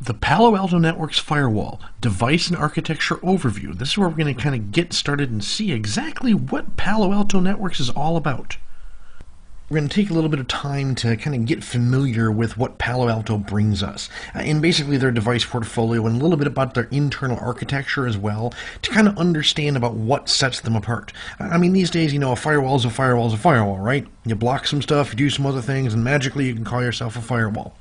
The Palo Alto Network's Firewall, Device and Architecture Overview. This is where we're going to kind of get started and see exactly what Palo Alto Networks is all about. We're going to take a little bit of time to kind of get familiar with what Palo Alto brings us, and basically their device portfolio, and a little bit about their internal architecture as well, to kind of understand about what sets them apart. I mean, these days, a firewall is a firewall is a firewall, right? You block some stuff, you do some other things, and magically you can call yourself a firewall.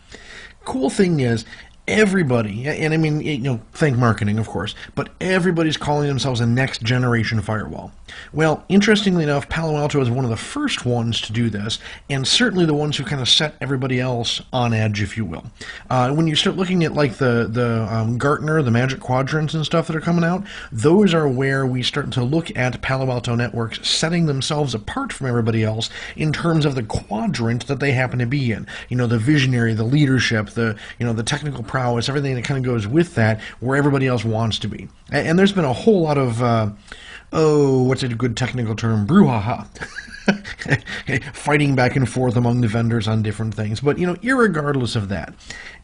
Cool thing is, everybody, and I mean, thank marketing, of course, but everybody's calling themselves a next-generation firewall. Well, interestingly enough, Palo Alto is one of the first ones to do this, and certainly the ones who kind of set everybody else on edge, if you will. When you start looking at like the Gartner, the Magic Quadrants and stuff that are coming out, those are where we start to look at Palo Alto Networks setting themselves apart from everybody else in terms of the quadrant that they happen to be in. The visionary, the leadership, the technical prowess, everything that kind of goes with that, where everybody else wants to be. And there's been a whole lot of what's a good technical term? Brouhaha. Fighting back and forth among the vendors on different things. But, irregardless of that,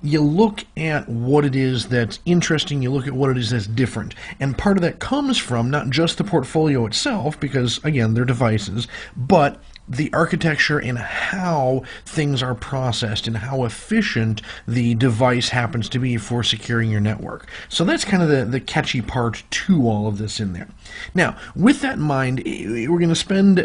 you look at what it is that's interesting, you look at what it is that's different. And part of that comes from not just the portfolio itself, because, again, they're devices, but the architecture and how things are processed and how efficient the device happens to be for securing your network. So that's kind of the catchy part to all of this in there. Now, with that in mind, we're going to spend,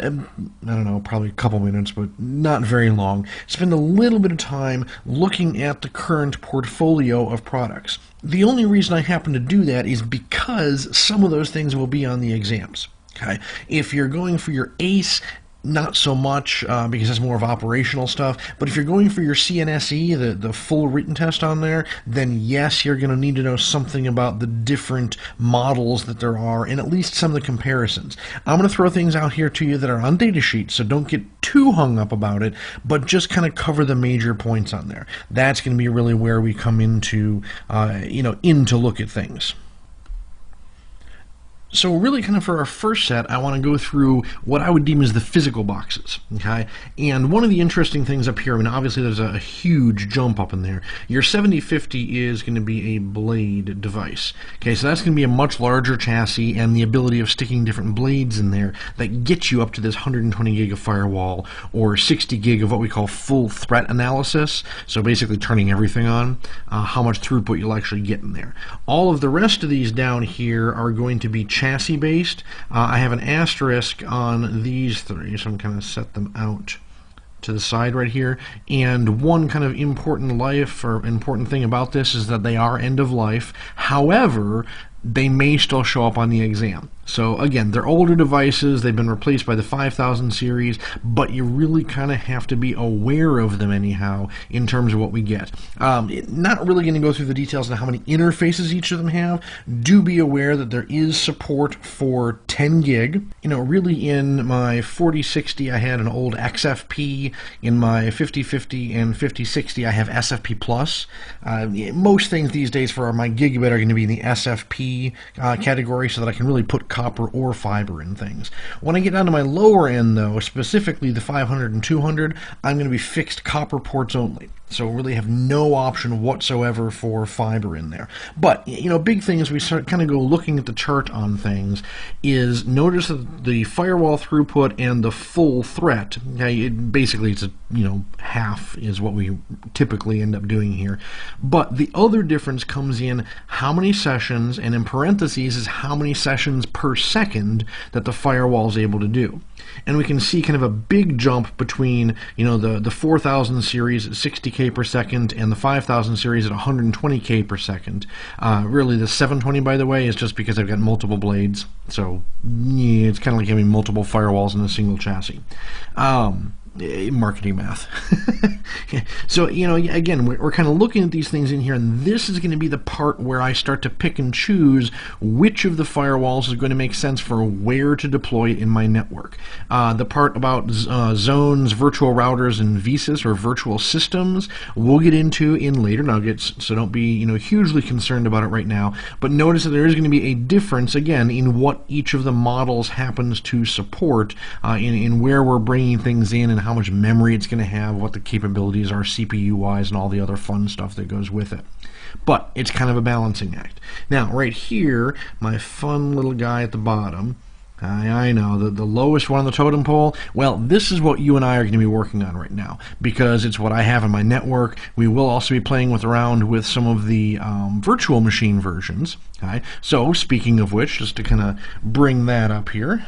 probably a couple minutes, but not very long, spend a little bit of time looking at the current portfolio of products. The only reason I happen to do that is because some of those things will be on the exams. Okay? If you're going for your ACE, not so much, because that's more of operational stuff. But if you're going for your CNSE, the full written test on there, then yes, you're going to need to know something about the different models that there are, and at least some of the comparisons. I'm going to throw things out here to you that are on data sheets, so don't get too hung up about it, but just kind of cover the major points on there. That's going to be really where we come into, to look at things. So really kind of for our first set, I want to go through what I would deem as the physical boxes, okay? And one of the interesting things up here, obviously there's a huge jump up in there. Your 7050 is going to be a blade device, okay? So that's going to be a much larger chassis and the ability of sticking different blades in there that gets you up to this 120 gig of firewall or 60 gig of what we call full threat analysis. So basically turning everything on, how much throughput you'll actually get in there. All of the rest of these down here are going to be chassis based. I have an asterisk on these three, so I'm kind of set them out to the side right here. And one kind of important thing about this is that they are end of life. However, they may still show up on the exam. So again, they're older devices, they've been replaced by the 5000 series, but you really kind of have to be aware of them anyhow in terms of what we get. Not really going to go through the details on how many interfaces each of them have. Do be aware that there is support for 10 gig. Really in my 4060 I had an old XFP, in my 5050 and 5060 I have SFP+. Most things these days for my gigabit are going to be in the SFP category, so that I can really put copper or fiber in things. When I get down to my lower end, though, specifically the 500 and 200, I'm going to be fixed copper ports only. So really have no option whatsoever for fiber in there. But, big thing as we start kind of go looking at the chart on things is notice that the firewall throughput and the full threat, okay, basically it's half is what we typically end up doing here. But the other difference comes in how many sessions, and in parentheses is how many sessions per second that the firewall is able to do. And we can see kind of a big jump between, the 4000 series at 60K per second and the 5000 series at 120K per second. Really, the 720, by the way, is just because I've got multiple blades. So, yeah, it's kind of like having multiple firewalls in a single chassis. Marketing math. So, again, we're kind of looking at these things in here, and this is going to be the part where I start to pick and choose which of the firewalls is going to make sense for where to deploy it in my network. The part about zones, virtual routers, and VSIS, or virtual systems, we'll get into in later nuggets, so don't be, hugely concerned about it right now. But notice that there is going to be a difference, again, in what each of the models happens to support, in where we're bringing things in and how much memory it's going to have, what the capabilities are CPU-wise, and all the other fun stuff that goes with it. But it's kind of a balancing act. Now, right here, my fun little guy at the bottom, I know, the lowest one on the totem pole, well, this is what you and I are going to be working on right now, because it's what I have in my network. We will also be playing around with some of the virtual machine versions. Okay? So, speaking of which, just to kind of bring that up here,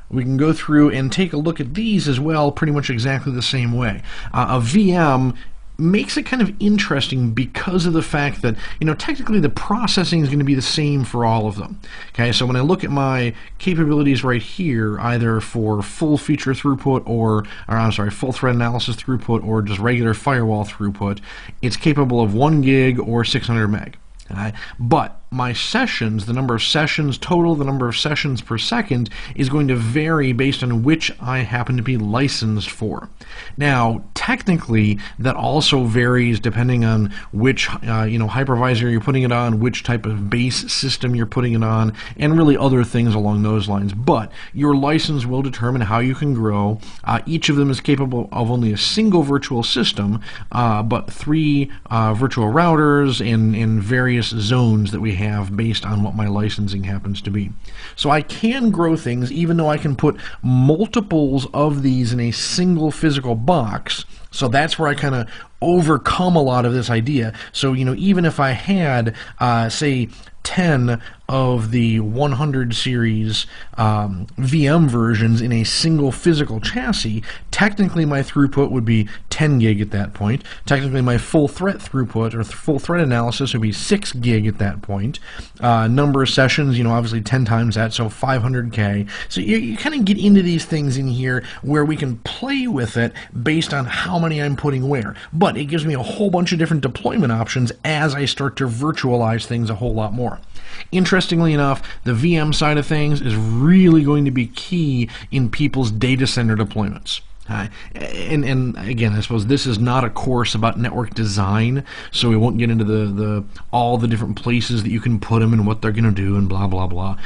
we can go through and take a look at these as well, pretty much exactly the same way. A VM makes it kind of interesting because of the fact that, technically the processing is going to be the same for all of them. Okay, so when I look at my capabilities right here, either for full feature throughput or I'm sorry, full thread analysis throughput or just regular firewall throughput, it's capable of 1 gig or 600 meg. But my sessions, the number of sessions total, the number of sessions per second, is going to vary based on which I happen to be licensed for. Now, technically, that also varies depending on which hypervisor you're putting it on, which type of base system you're putting it on, and really other things along those lines. But your license will determine how you can grow. Each of them is capable of only a single virtual system, but 3 virtual routers in various zones that we have based on what my licensing happens to be. So I can grow things even though I can put multiples of these in a single physical box. So that's where I kind of overcome a lot of this idea. So, even if I had, say, 10 of the 100 series VM versions in a single physical chassis, technically my throughput would be 10 gig at that point. Technically my full thread throughput or full thread analysis would be 6 gig at that point. Number of sessions, obviously 10 times that, so 500K. So you kind of get into these things in here where we can play with it based on how many I'm putting where. But it gives me a whole bunch of different deployment options as I start to virtualize things a whole lot more. Interestingly enough, the VM side of things is really going to be key in people's data center deployments. And again, I suppose this is not a course about network design, so we won't get into all the different places that you can put them and what they're going to do and blah, blah, blah.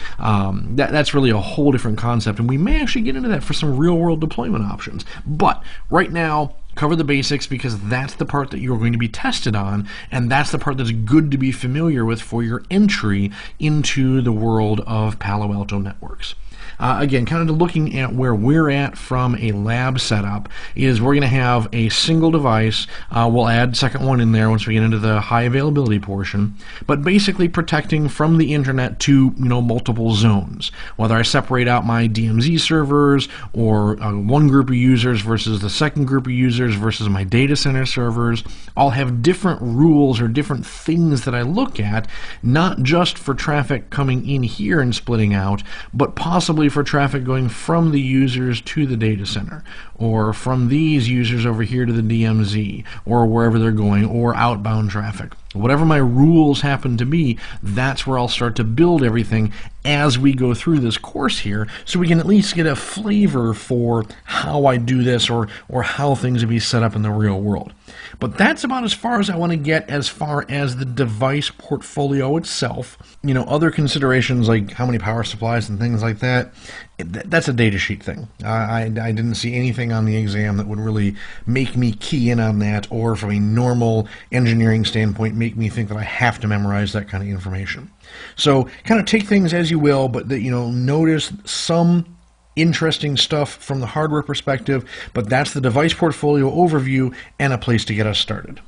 That's really a whole different concept, and we may actually get into that for some real-world deployment options. But right now, cover the basics because that's the part that you're going to be tested on, and that's the part that's good to be familiar with for your entry into the world of Palo Alto networks. Again, kind of looking at where we're at from a lab setup is we're going to have a single device. We'll add second one in there once we get into the high availability portion, but basically protecting from the internet to multiple zones. Whether I separate out my DMZ servers or one group of users versus the second group of users versus my data center servers, I'll have different rules or different things that I look at, not just for traffic coming in here and splitting out, but possibly for traffic going from the users to the data center, or from these users over here to the DMZ, or wherever they're going, or outbound traffic. Whatever my rules happen to be, that's where I'll start to build everything as we go through this course here, so we can at least get a flavor for how I do this or how things will be set up in the real world. But that's about as far as I want to get as far as the device portfolio itself. Other considerations like how many power supplies and things like that, that's a data sheet thing. I didn't see anything on the exam that would really make me key in on that, or from a normal engineering standpoint make me think that I have to memorize that kind of information. So kind of take things as you will, but notice some interesting stuff from the hardware perspective, but that's the device portfolio overview and a place to get us started.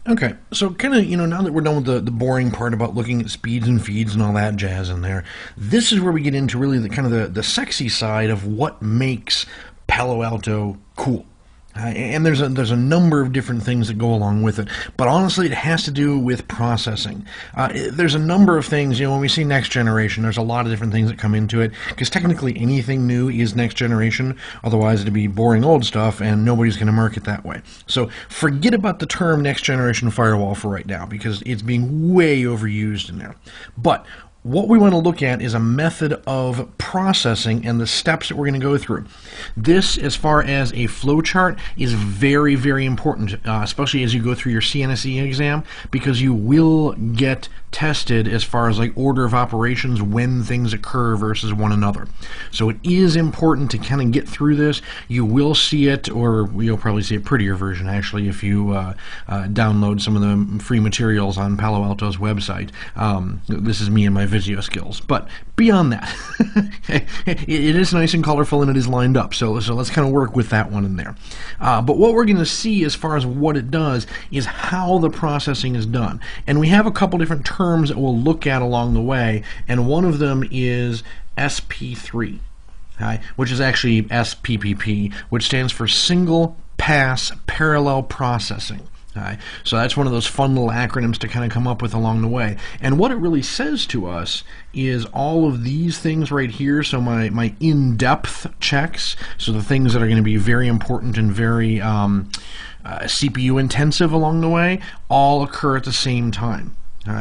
Okay, so kind of, now that we're done with the boring part about looking at speeds and feeds and all that jazz in there, this is where we get into really the sexy side of what makes Palo Alto cool. And there's a number of different things that go along with it, but honestly it has to do with processing. There's a number of things, when we see next generation, there's a lot of different things that come into it, because technically anything new is next generation, otherwise it'd be boring old stuff and nobody's going to mark it that way. So forget about the term next generation firewall for right now, because it's being way overused in there. But what we want to look at is a method of processing and the steps that we're going to go through. This, as far as a flowchart, is very, very important, especially as you go through your CNSE exam, because you will get tested as far as like order of operations when things occur versus one another. So it is important to kind of get through this. You will see it, or you'll probably see a prettier version actually if you download some of the free materials on Palo Alto's website. This is me and my video skills, but beyond that, it is nice and colorful and it is lined up, so let's kind of work with that one in there. But what we're going to see as far as what it does is how the processing is done, and we have a couple different terms that we'll look at along the way, and one of them is SP3, which is actually SPPP, which stands for Single Pass Parallel Processing. So that's one of those fun little acronyms to kind of come up with along the way. And what it really says to us is all of these things right here, so my in-depth checks, so the things that are going to be very important and very CPU intensive along the way, all occur at the same time.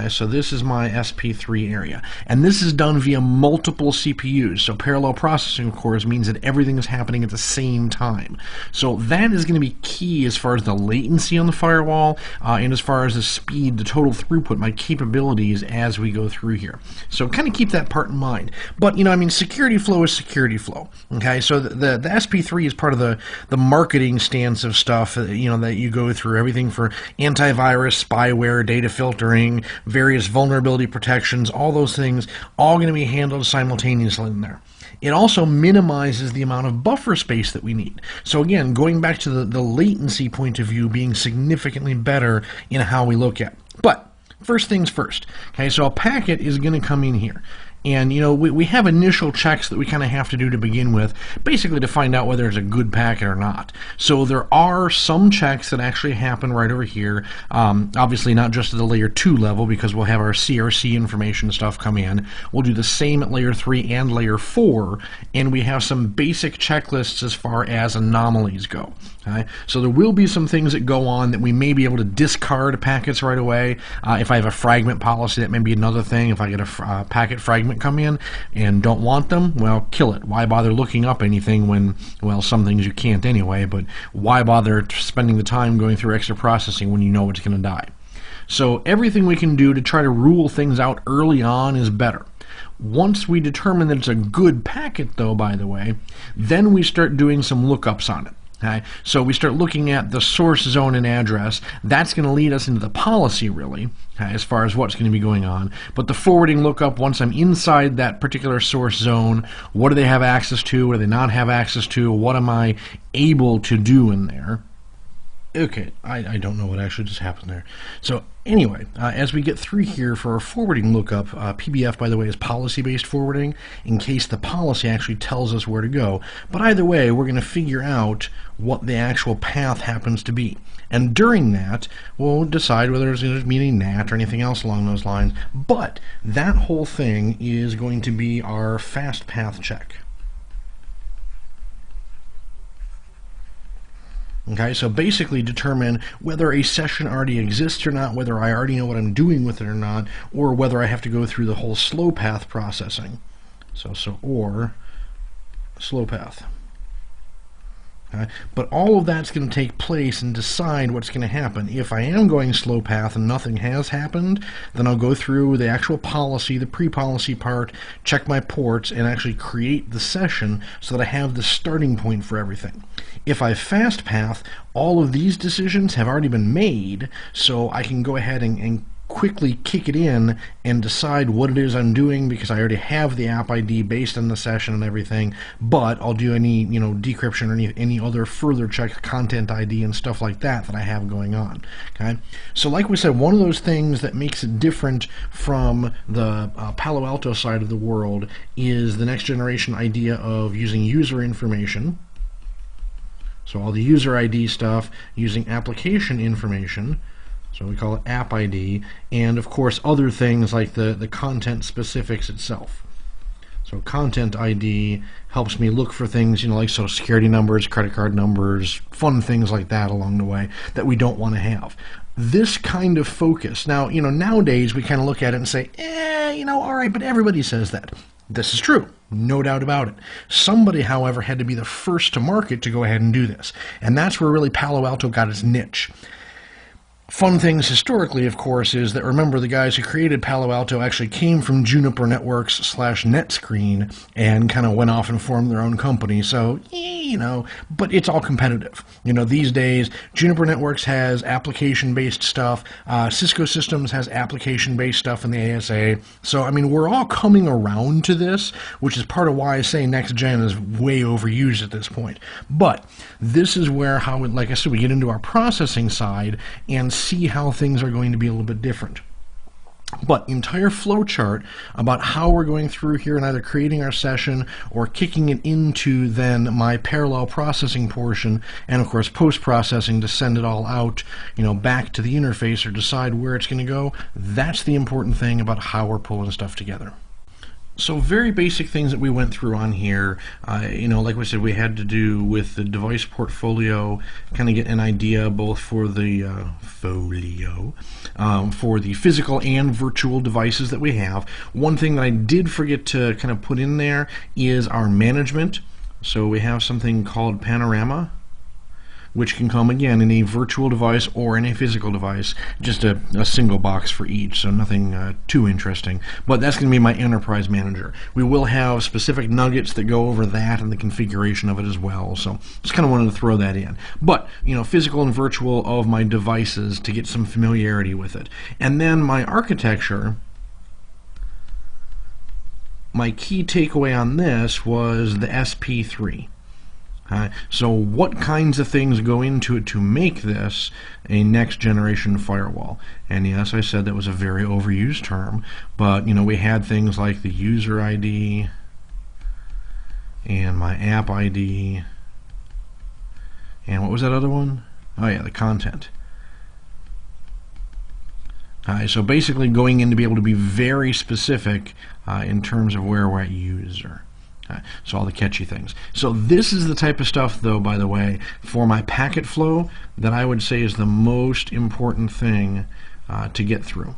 So this is my SP3 area, and this is done via multiple CPUs. So parallel processing, of course, means that everything is happening at the same time. So that is going to be key as far as the latency on the firewall, and as far as the speed, the total throughput, my capabilities as we go through here. So kind of keep that part in mind. But, you know, I mean, security flow is security flow. Okay, so the SP3 is part of the marketing stance of stuff, you know, that you go through. Everything for antivirus, spyware, data filtering, various vulnerability protections, all those things, all going to be handled simultaneously in there. It also minimizes the amount of buffer space that we need. So again, going back to the latency point of view being significantly better in how we look at it. But first things first. Okay, so a packet is going to come in here. And, you know, we have initial checks that we kind of have to do to begin with, basically to find out whether it's a good packet or not. So there are some checks that actually happen right over here. Obviously not just at the layer 2 level, because we'll have our CRC information stuff come in. We'll do the same at layer 3 and layer 4, and we have some basic checklists as far as anomalies go. Okay? So there will be some things that go on that we may be able to discard packets right away. If I have a fragment policy, that may be another thing. If I get a packet fragment come in and don't want them, well, kill it. Why bother looking up anything when, well, some things you can't anyway, but why bother spending the time going through extra processing when you know it's going to die? So everything we can do to try to rule things out early on is better. Once we determine that it's a good packet, though, by the way, then we start doing some lookups on it. Okay? So we start looking at the source zone and address. That's going to lead us into the policy, really, okay, as far as what's going to be going on. But the forwarding lookup, once I'm inside that particular source zone, what do they have access to? What do they not have access to? What am I able to do in there? Okay, I don't know what actually just happened there. So anyway, as we get through here for our forwarding lookup, PBF, by the way, is policy-based forwarding in case the policy actually tells us where to go. But either way, we're going to figure out what the actual path happens to be. And during that, we'll decide whether it's going to be any NAT or anything else along those lines. But that whole thing is going to be our fast path check. Okay, so basically determine whether a session already exists or not, whether I already know what I'm doing with it or not, or whether I have to go through the whole slow path processing. Or slow path. Okay? But all of that's going to take place and decide what's going to happen. If I am going slow path and nothing has happened, then I'll go through the actual policy, the pre-policy part, check my ports, and actually create the session so that I have the starting point for everything. If I fast path, all of these decisions have already been made, so I can go ahead and quickly kick it in and decide what it is I'm doing, because I already have the app ID based on the session and everything. But I'll do any, you know, decryption or any other further checks, content ID and stuff like that I have going on. Okay, so like we said, one of those things that makes it different from the Palo Alto side of the world is the next generation idea of using user information. So all the user ID stuff, using application information, so we call it app ID, and of course other things like the content specifics itself. So content ID helps me look for things, like social security numbers, credit card numbers, fun things like that along the way that we don't want to have. This kind of focus. Now, nowadays we kind of look at it and say, all right, but everybody says that. This is true, no doubt about it. Somebody, however, had to be the first to market to go ahead and do this. And that's where really Palo Alto got its niche. Fun things historically, of course, is that, remember, the guys who created Palo Alto actually came from Juniper Networks / NetScreen and kind of went off and formed their own company. So, but it's all competitive. These days, Juniper Networks has application-based stuff. Cisco Systems has application-based stuff in the ASA. So, we're all coming around to this, which is part of why I say next gen is way overused at this point. But this is where, like I said, we get into our processing side and see how things are going to be a little bit different. But entire flow chart about how we're going through here and either creating our session or kicking it into then my parallel processing portion, and of course post-processing to send it all out, back to the interface or decide where it's going to go. That's the important thing about how we're pulling stuff together. So very basic things that we went through on here, like we said, we had to do with the device portfolio, kind of get an idea both for the for the physical and virtual devices that we have. One thing that I did forget to kind of put in there is our management. So we have something called Panorama, which can come again in a virtual device or in a physical device, just a single box for each, so nothing too interesting. But that's going to be my enterprise manager. We will have specific nuggets that go over that and the configuration of it as well, so just kind of wanted to throw that in. But, physical and virtual of my devices to get some familiarity with it. And then my architecture, my key takeaway on this was the SP3. So what kinds of things go into it to make this a next generation firewall? And yes, I said that was a very overused term, but we had things like the user ID and my app ID, and what was that other one? Oh yeah, the content. So basically going in to be able to be very specific in terms of where we're at user. So all the catchy things. So this is the type of stuff, though, by the way, for my packet flow that I would say is the most important thing to get through.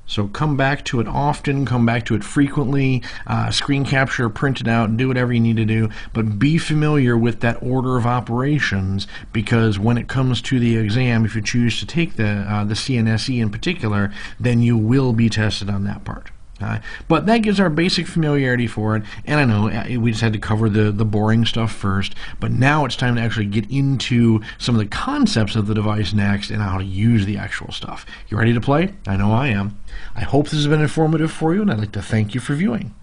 So come back to it often, come back to it frequently, screen capture, print it out, do whatever you need to do, but be familiar with that order of operations, because when it comes to the exam, if you choose to take the CNSE in particular, then you will be tested on that part. But that gives our basic familiarity for it, and I know we just had to cover the boring stuff first, but now it's time to actually get into some of the concepts of the device next and how to use the actual stuff. You ready to play? I know I am. I hope this has been informative for you, and I'd like to thank you for viewing.